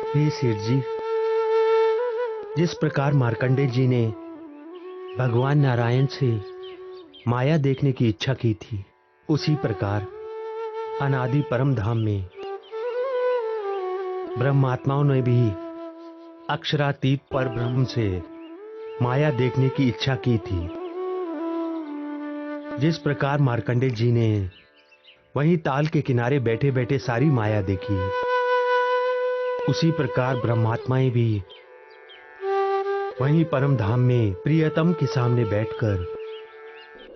हे सेठ जी, जिस प्रकार मार्कंडेय जी ने भगवान नारायण से माया देखने की इच्छा की थी, उसी प्रकार अनादि परम धाम में ब्रह्मात्माओं ने भी अक्षरातीत पर ब्रह्म से माया देखने की इच्छा की थी। जिस प्रकार मार्कंडेय जी ने वहीं ताल के किनारे बैठे बैठे सारी माया देखी, उसी प्रकार ब्रह्मात्माएं भी वहीं परम धाम में प्रियतम के सामने बैठकर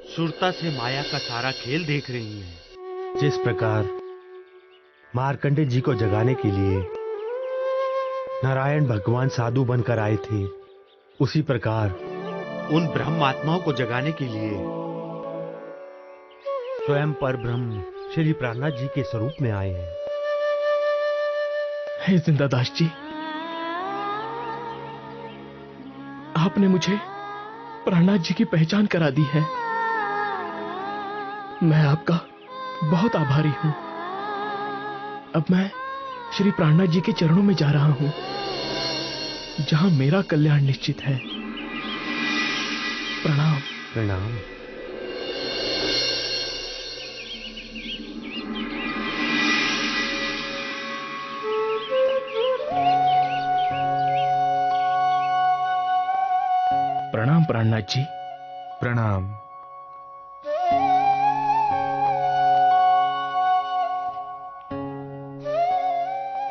सुरता से माया का सारा खेल देख रही हैं। जिस प्रकार मार्कंडेय जी को जगाने के लिए नारायण भगवान साधु बनकर आए थे, उसी प्रकार उन ब्रह्म आत्माओं को जगाने के लिए स्वयं पर ब्रह्म श्री प्राणनाथ जी के स्वरूप में आए हैं। हे जिंदादास जी, आपने मुझे प्राणनाथ जी की पहचान करा दी है। मैं आपका बहुत आभारी हूं। अब मैं श्री प्राणनाथ जी के चरणों में जा रहा हूं, जहां मेरा कल्याण निश्चित है। प्रणाम। प्रणाम। प्रणाम प्राणनाथ जी। प्रणाम।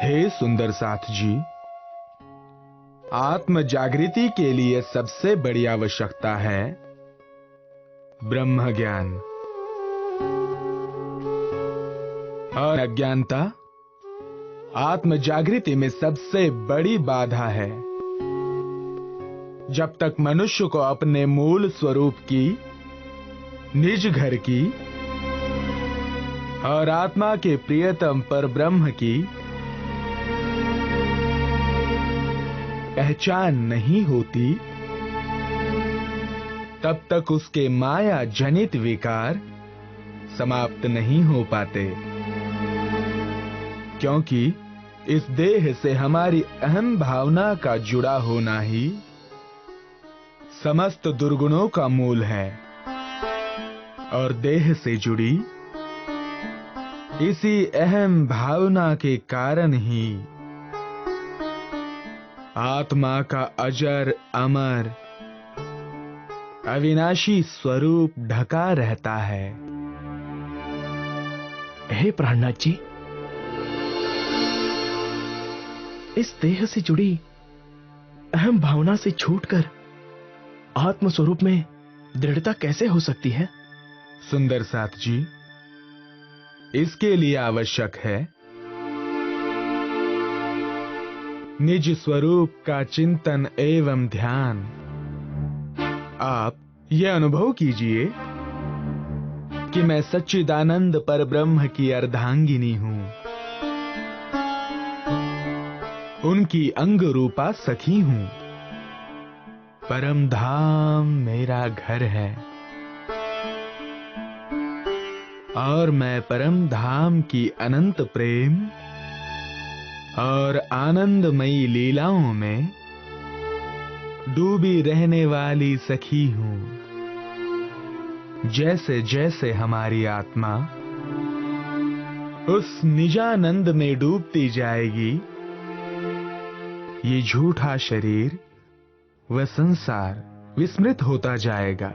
हे सुंदर साथ जी, आत्म जागृति के लिए सबसे बड़ी आवश्यकता है ब्रह्म ज्ञान, और अज्ञानता आत्म जागृति में सबसे बड़ी बाधा है। जब तक मनुष्य को अपने मूल स्वरूप की, निज घर की और आत्मा के प्रियतम पर ब्रह्म की पहचान नहीं होती, तब तक उसके माया जनित विकार समाप्त नहीं हो पाते। क्योंकि इस देह से हमारी अहम भावना का जुड़ा होना ही समस्त दुर्गुणों का मूल है, और देह से जुड़ी इसी अहम भावना के कारण ही आत्मा का अजर अमर अविनाशी स्वरूप ढका रहता है। हे प्राणनाथ जी, इस देह से जुड़ी अहम भावना से छूटकर आत्म स्वरूप में दृढ़ता कैसे हो सकती है? सुंदर साथ जी, इसके लिए आवश्यक है निज स्वरूप का चिंतन एवं ध्यान। आप यह अनुभव कीजिए कि मैं सच्चिदानंद पर ब्रह्म की अर्धांगिनी हूं, उनकी अंग रूपा सखी हूं। परम धाम मेरा घर है, और मैं परम धाम की अनंत प्रेम और आनंदमयी लीलाओं में डूबी रहने वाली सखी हूं। जैसे जैसे हमारी आत्मा उस निजानंद में डूबती जाएगी, ये झूठा शरीर व संसार विस्मृत होता जाएगा।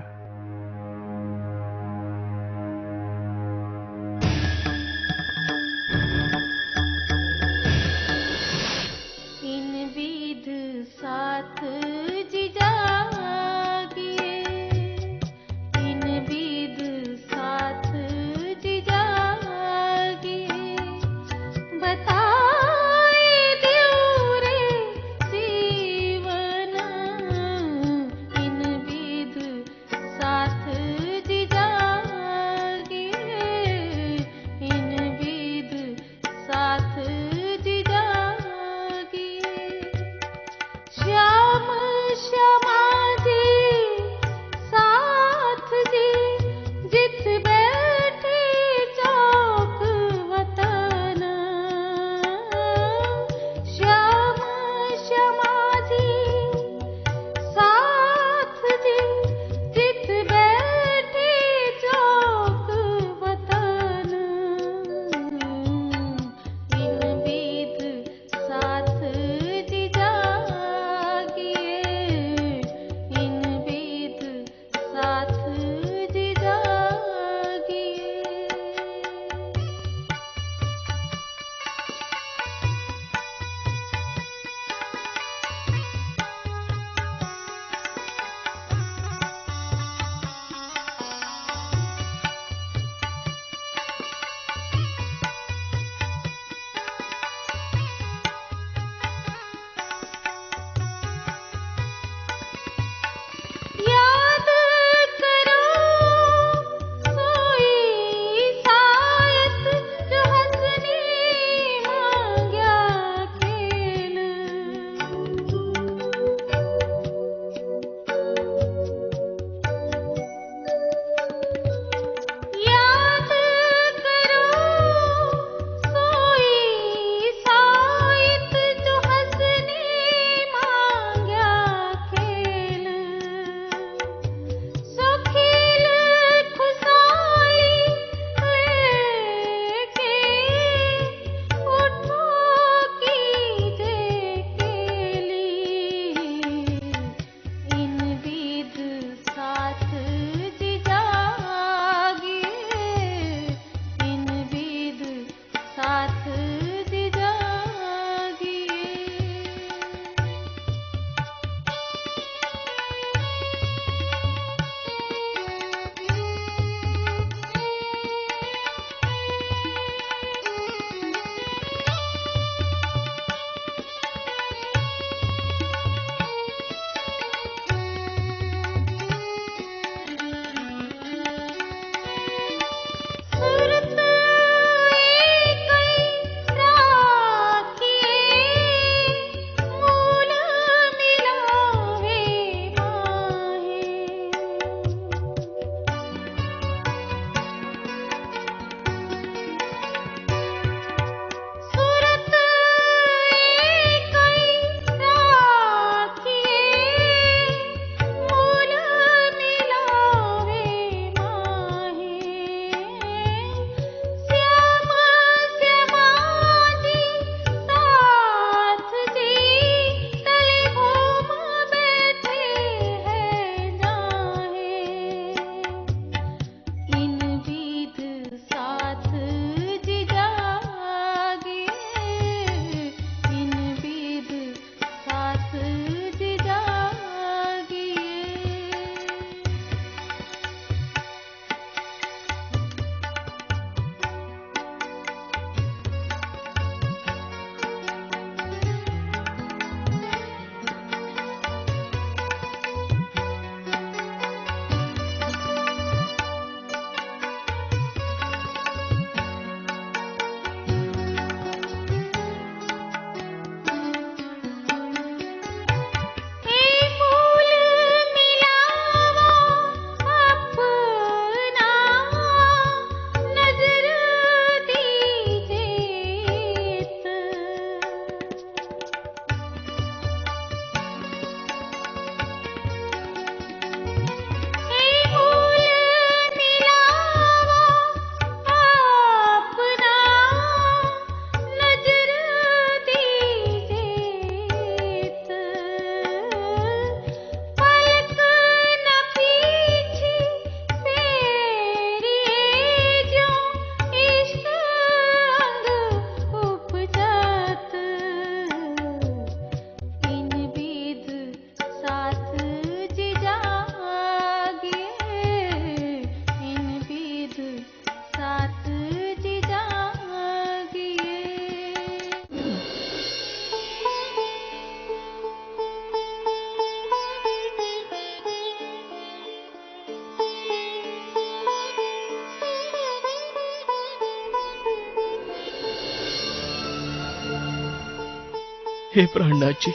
हे प्राणनाथ जी,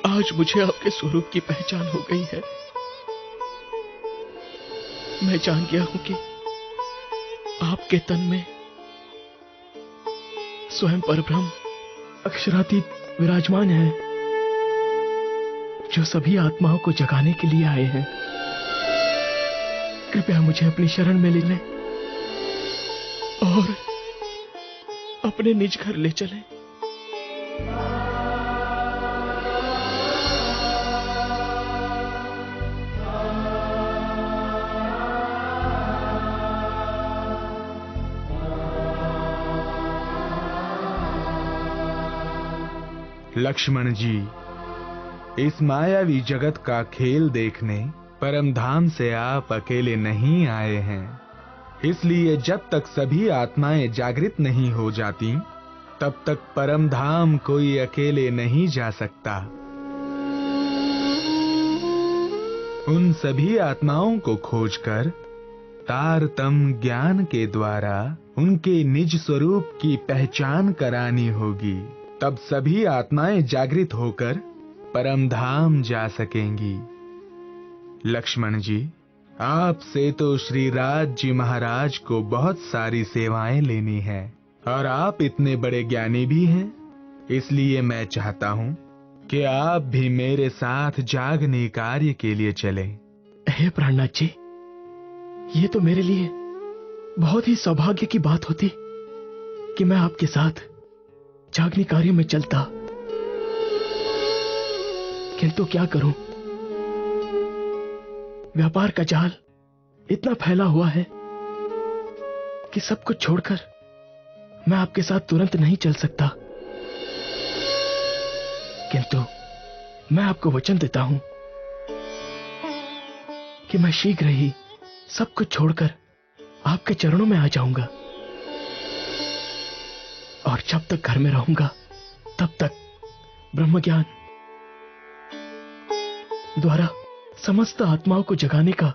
आज मुझे आपके स्वरूप की पहचान हो गई है। मैं जान गया हूं कि आपके तन में स्वयं परब्रह्म अक्षरातीत विराजमान है, जो सभी आत्माओं को जगाने के लिए आए हैं। कृपया मुझे अपनी शरण में ले लें और अपने निज घर ले चलें। लक्ष्मण जी, इस मायावी जगत का खेल देखने परम धाम से आप अकेले नहीं आए हैं। इसलिए जब तक सभी आत्माएं जागृत नहीं हो जाती, तब तक परम धाम कोई अकेले नहीं जा सकता। उन सभी आत्माओं को खोजकर तारतम्य ज्ञान के द्वारा उनके निज स्वरूप की पहचान करानी होगी। तब सभी आत्माएं जागृत होकर परम धाम जा सकेंगी। लक्ष्मण जी, आपसे तो श्री राज जी महाराज को बहुत सारी सेवाएं लेनी है और आप इतने बड़े ज्ञानी भी हैं। इसलिए मैं चाहता हूं कि आप भी मेरे साथ जागने कार्य के लिए चलें। हे प्राणनाथ जी, ये तो मेरे लिए बहुत ही सौभाग्य की बात होती कि मैं आपके साथ जागने कार्य में चलता। किंतु क्या करूं, व्यापार का जाल इतना फैला हुआ है कि सब कुछ छोड़कर मैं आपके साथ तुरंत नहीं चल सकता। किंतु मैं आपको वचन देता हूं कि मैं शीघ्र ही सब कुछ छोड़कर आपके चरणों में आ जाऊंगा, और जब तक घर में रहूंगा तब तक ब्रह्म ज्ञान द्वारा समस्त आत्माओं को जगाने का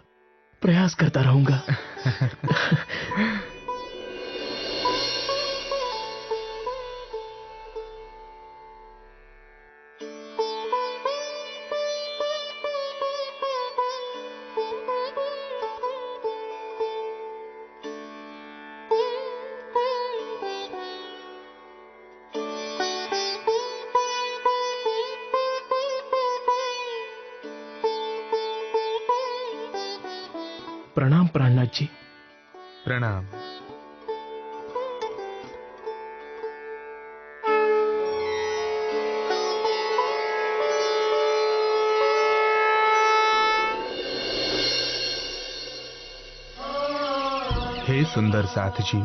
प्रयास करता रहूंगा। प्रणाम प्राणनाथ जी। प्रणाम। हे सुंदर साथ जी,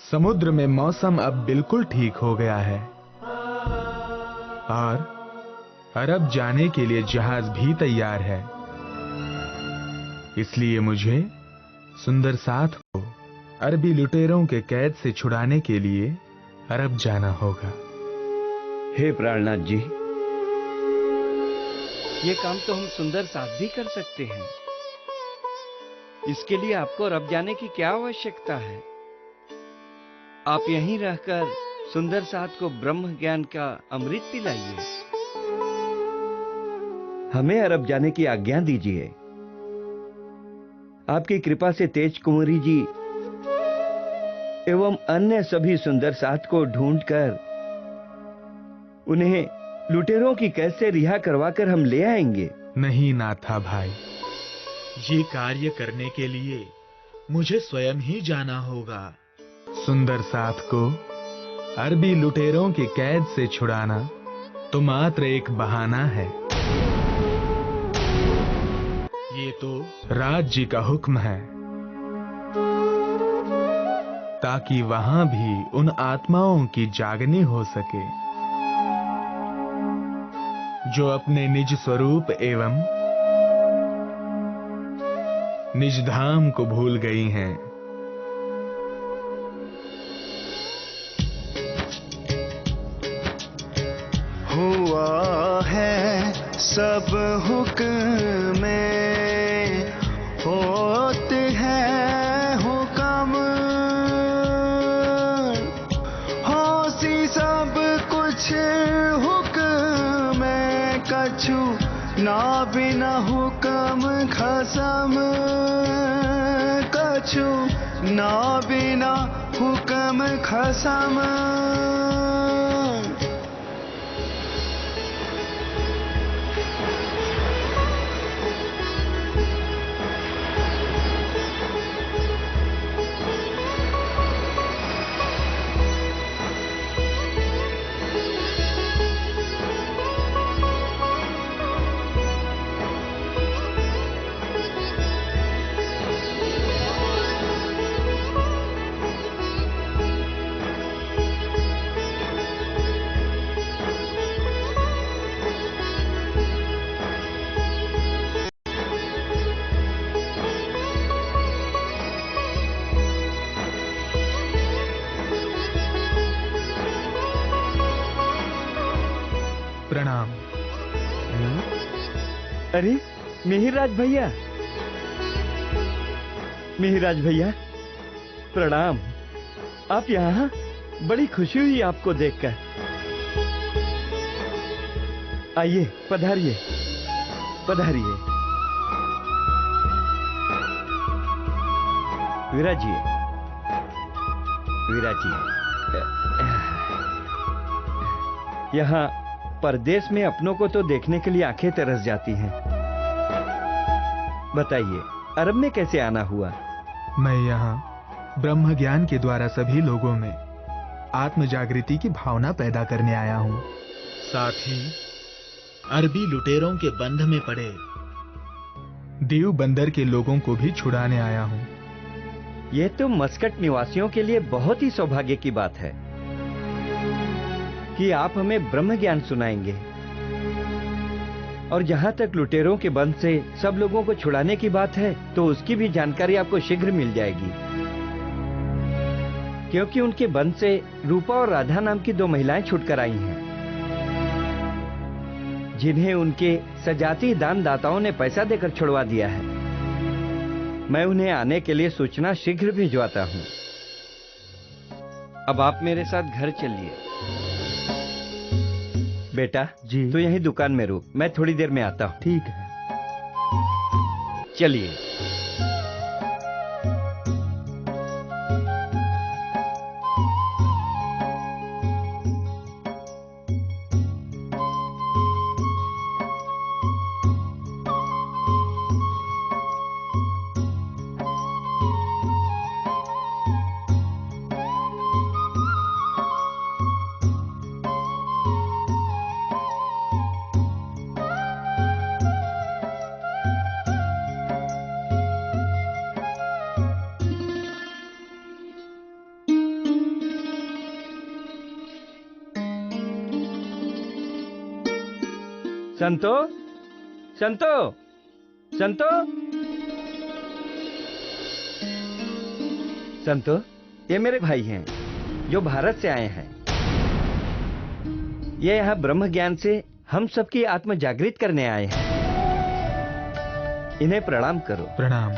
समुद्र में मौसम अब बिल्कुल ठीक हो गया है और अरब जाने के लिए जहाज भी तैयार है। इसलिए मुझे सुंदर साथ को अरबी लुटेरों के कैद से छुड़ाने के लिए अरब जाना होगा। हे प्राणनाथ जी, ये काम तो हम सुंदर साथ भी कर सकते हैं। इसके लिए आपको अरब जाने की क्या आवश्यकता है? आप यहीं रहकर सुंदर साथ को ब्रह्म ज्ञान का अमृत पिलाइए। हमें अरब जाने की आज्ञा दीजिए। आपकी कृपा से तेज कुंवरी जी एवं अन्य सभी सुंदर साथ को ढूंढकर उन्हें लुटेरों की कैद से रिहा करवाकर हम ले आएंगे। नहीं नाथा भाई, ये कार्य करने के लिए मुझे स्वयं ही जाना होगा। सुंदर साथ को अरबी लुटेरों की कैद से छुड़ाना तो मात्र एक बहाना है। ये तो राज्य का हुक्म है, ताकि वहां भी उन आत्माओं की जागनी हो सके जो अपने निज स्वरूप एवं निज धाम को भूल गई हैं। हुआ है सब हुक्म में होते हैं हुक्म, होसी सब कुछ हुक्म में कछु ना बिना हुक्म खसम, कछु ना बिना हुक्म खसम। प्रणाम। अरे मिहिरराज भैया, मिहिरराज भैया प्रणाम। आप यहाँ? बड़ी खुशी हुई आपको देखकर। आइए, पधारिए पधारिए, विराजिए विराजिए। यहाँ परदेश में अपनों को तो देखने के लिए आंखें तरस जाती हैं। बताइए, अरब में कैसे आना हुआ? मैं यहाँ ब्रह्म ज्ञान के द्वारा सभी लोगों में आत्म जागृति की भावना पैदा करने आया हूँ। साथ ही अरबी लुटेरों के बंध में पड़े दीव बंदर के लोगों को भी छुड़ाने आया हूँ। यह तो मस्कट निवासियों के लिए बहुत ही सौभाग्य की बात है कि आप हमें ब्रह्म ज्ञान सुनाएंगे। और जहां तक लुटेरों के बंध से सब लोगों को छुड़ाने की बात है, तो उसकी भी जानकारी आपको शीघ्र मिल जाएगी, क्योंकि उनके बंध से रूपा और राधा नाम की 2 महिलाएं छुटकर आई हैं, जिन्हें उनके सजाती दानदाताओं ने पैसा देकर छुड़वा दिया है। मैं उन्हें आने के लिए सूचना शीघ्र भिजवाता हूँ। अब आप मेरे साथ घर चलिए। बेटा जी। तो यहीं दुकान में रुक, मैं थोड़ी देर में आता हूँ। ठीक है। चलिए। संतो, संतो, संतो, संतो, ये मेरे भाई हैं जो भारत से आए हैं। ये यहाँ ब्रह्म ज्ञान से हम सबकी आत्म जागृत करने आए हैं। इन्हें प्रणाम करो। प्रणाम।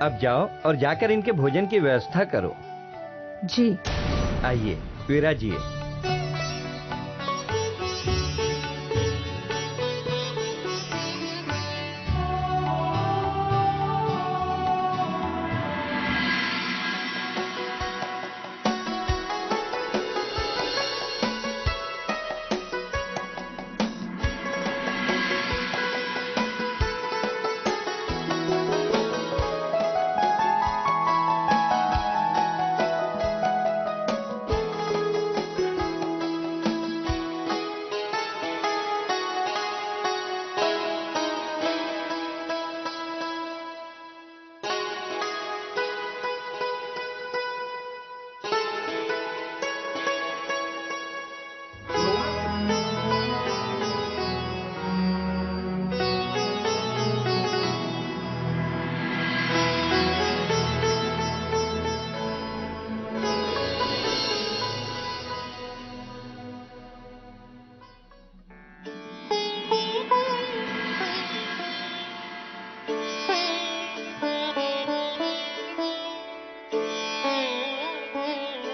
अब जाओ और जाकर इनके भोजन की व्यवस्था करो। जी। आइए विराजिए।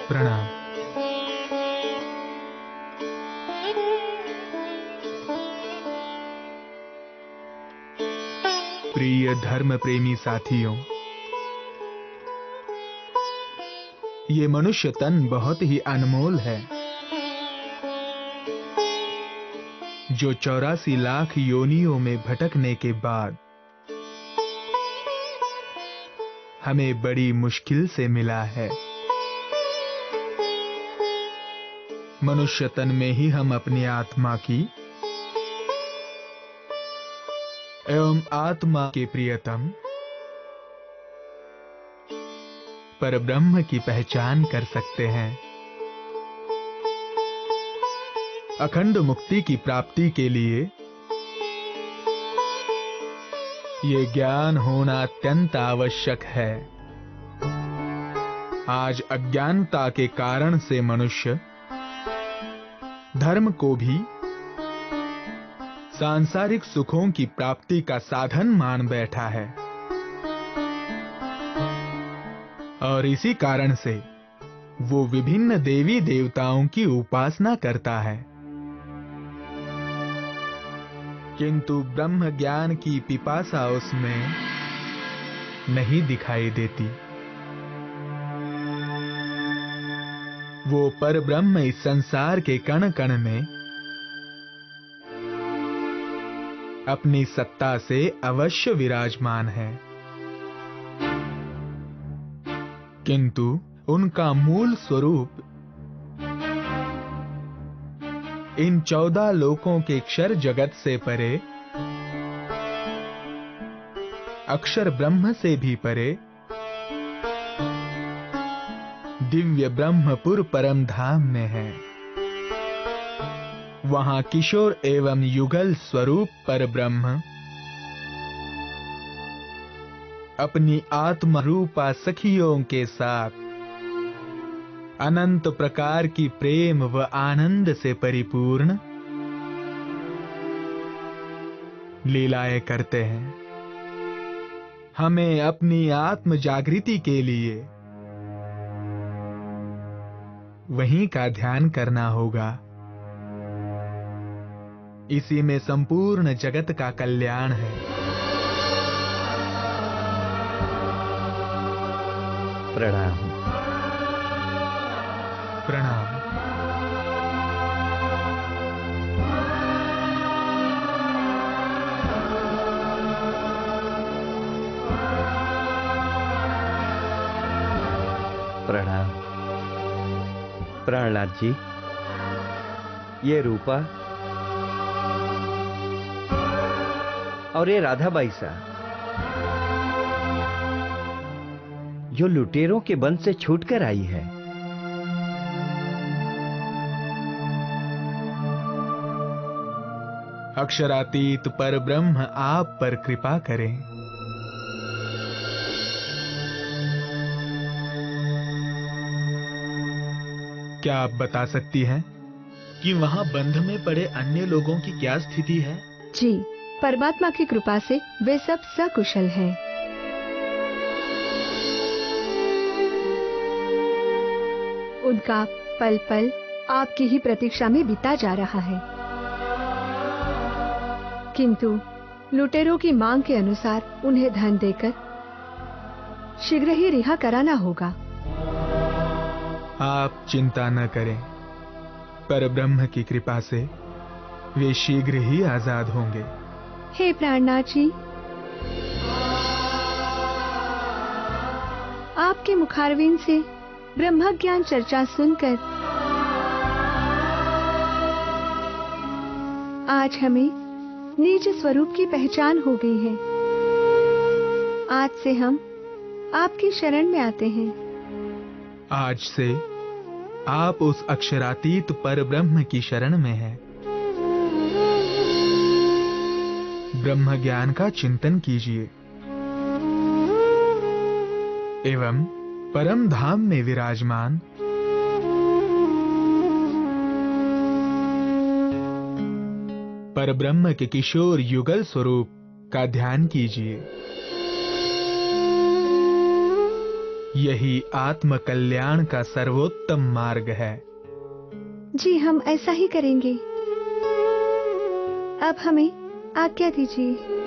प्रणाम। प्रिय धर्म प्रेमी साथियों, ये मनुष्य तन बहुत ही अनमोल है, जो 84 लाख योनियों में भटकने के बाद हमें बड़ी मुश्किल से मिला है। मनुष्य तन में ही हम अपनी आत्मा की एवं आत्मा के प्रियतम परब्रह्म की पहचान कर सकते हैं। अखंड मुक्ति की प्राप्ति के लिए ये ज्ञान होना अत्यंत आवश्यक है। आज अज्ञानता के कारण से मनुष्य धर्म को भी सांसारिक सुखों की प्राप्ति का साधन मान बैठा है, और इसी कारण से वो विभिन्न देवी देवताओं की उपासना करता है, किंतु ब्रह्म ज्ञान की पिपासा उसमें नहीं दिखाई देती। वो परब्रह्म इस संसार के कण कण में अपनी सत्ता से अवश्य विराजमान है, किंतु उनका मूल स्वरूप इन 14 लोकों के क्षर जगत से परे, अक्षर ब्रह्म से भी परे, दिव्य ब्रह्मपुर परम धाम में है। वहां किशोर एवं युगल स्वरूप पर ब्रह्म अपनी आत्म रूपा सखियों के साथ अनंत प्रकार की प्रेम व आनंद से परिपूर्ण लीलाएं करते हैं। हमें अपनी आत्म जागृति के लिए वहीं का ध्यान करना होगा। इसी में संपूर्ण जगत का कल्याण है। प्रणाम। प्रणाम। प्रणाम। प्राणनाथ जी, ये रूपा और ये राधाबाई सा जो लुटेरों के बंद से छूटकर आई है। अक्षरातीत पर ब्रह्म आप पर कृपा करें। क्या आप बता सकती हैं कि वहाँ बंध में पड़े अन्य लोगों की क्या स्थिति है? जी, परमात्मा की कृपा से वे सब सकुशल हैं। उनका पल पल आपकी ही प्रतीक्षा में बीता जा रहा है, किंतु लुटेरों की मांग के अनुसार उन्हें धन देकर शीघ्र ही रिहा कराना होगा। आप चिंता न करें, पर ब्रह्म की कृपा से वे शीघ्र ही आजाद होंगे। हे प्राणनाथ जी, आपके मुखारविंद से ब्रह्म ज्ञान चर्चा सुनकर आज हमें निज स्वरूप की पहचान हो गई है। आज से हम आपकी शरण में आते हैं। आज से आप उस अक्षरातीत पर ब्रह्म की शरण में हैं। ब्रह्म ज्ञान का चिंतन कीजिए एवं परम धाम में विराजमान पर ब्रह्म के किशोर युगल स्वरूप का ध्यान कीजिए। यही आत्म कल्याण का सर्वोत्तम मार्ग है। जी, हम ऐसा ही करेंगे। अब हमें आज्ञा दीजिए।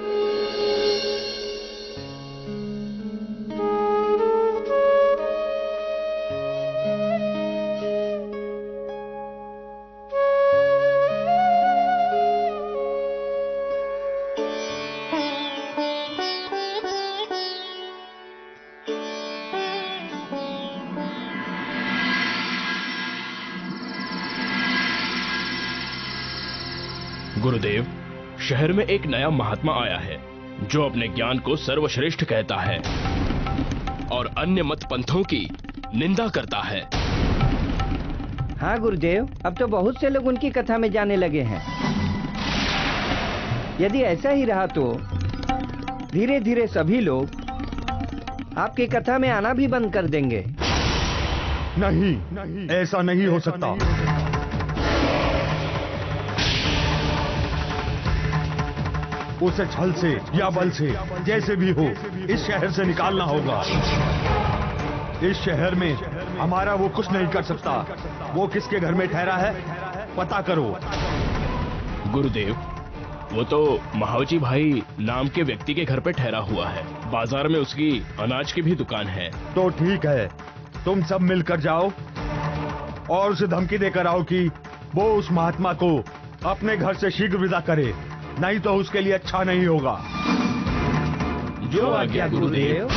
गुरुदेव, शहर में एक नया महात्मा आया है जो अपने ज्ञान को सर्वश्रेष्ठ कहता है और अन्य मत पंथों की निंदा करता है। हाँ गुरुदेव, अब तो बहुत से लोग उनकी कथा में जाने लगे हैं। यदि ऐसा ही रहा तो धीरे धीरे सभी लोग आपकी कथा में आना भी बंद कर देंगे। नहीं, ऐसा नहीं हो सकता। उसे छल से या बल से जैसे भी हो इस शहर से निकालना होगा। इस शहर में हमारा वो कुछ नहीं कर सकता। वो किसके घर में ठहरा है पता करो। गुरुदेव, वो तो महावजी भाई नाम के व्यक्ति के घर पे ठहरा हुआ है। बाजार में उसकी अनाज की भी दुकान है। तो ठीक है, तुम सब मिलकर जाओ और उसे धमकी देकर आओ कि वो उस महात्मा को अपने घर से शीघ्र विदा करे, नहीं तो उसके लिए अच्छा नहीं होगा। जो आज्ञा गुरुदेव।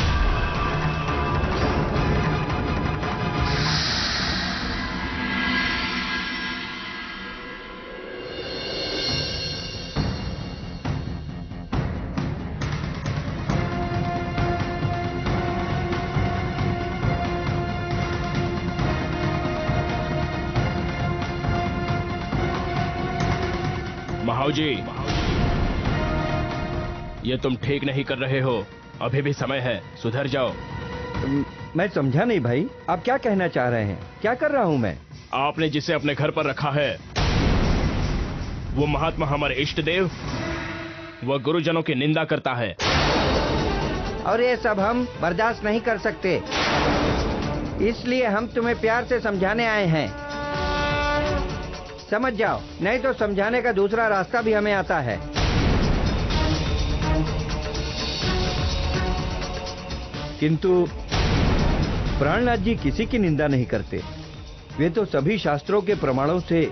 महावजी, ये तुम ठीक नहीं कर रहे हो। अभी भी समय है, सुधर जाओ। मैं समझा नहीं भाई, आप क्या कहना चाह रहे हैं? क्या कर रहा हूँ मैं? आपने जिसे अपने घर पर रखा है वो महात्मा हमारे इष्ट देव, वह गुरुजनों की निंदा करता है। और ये सब हम बर्दाश्त नहीं कर सकते, इसलिए हम तुम्हें प्यार से समझाने आए हैं। समझ जाओ, नहीं तो समझाने का दूसरा रास्ता भी हमें आता है। किंतु प्राणनाथ जी किसी की निंदा नहीं करते। वे तो सभी शास्त्रों के प्रमाणों से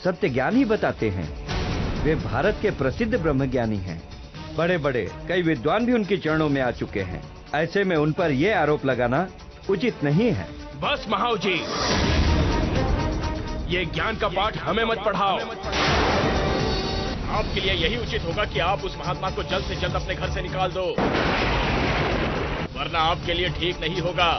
सत्य ज्ञान ही बताते हैं। वे भारत के प्रसिद्ध ब्रह्मज्ञानी हैं। बड़े बड़े कई विद्वान भी उनके चरणों में आ चुके हैं। ऐसे में उन पर यह आरोप लगाना उचित नहीं है। बस महावजी, ये ज्ञान का पाठ हमें मत पढ़ाओ। आपके लिए यही उचित होगा कि आप उस महात्मा को जल्द से जल्द अपने घर से निकाल दो, वरना आपके लिए ठीक नहीं होगा।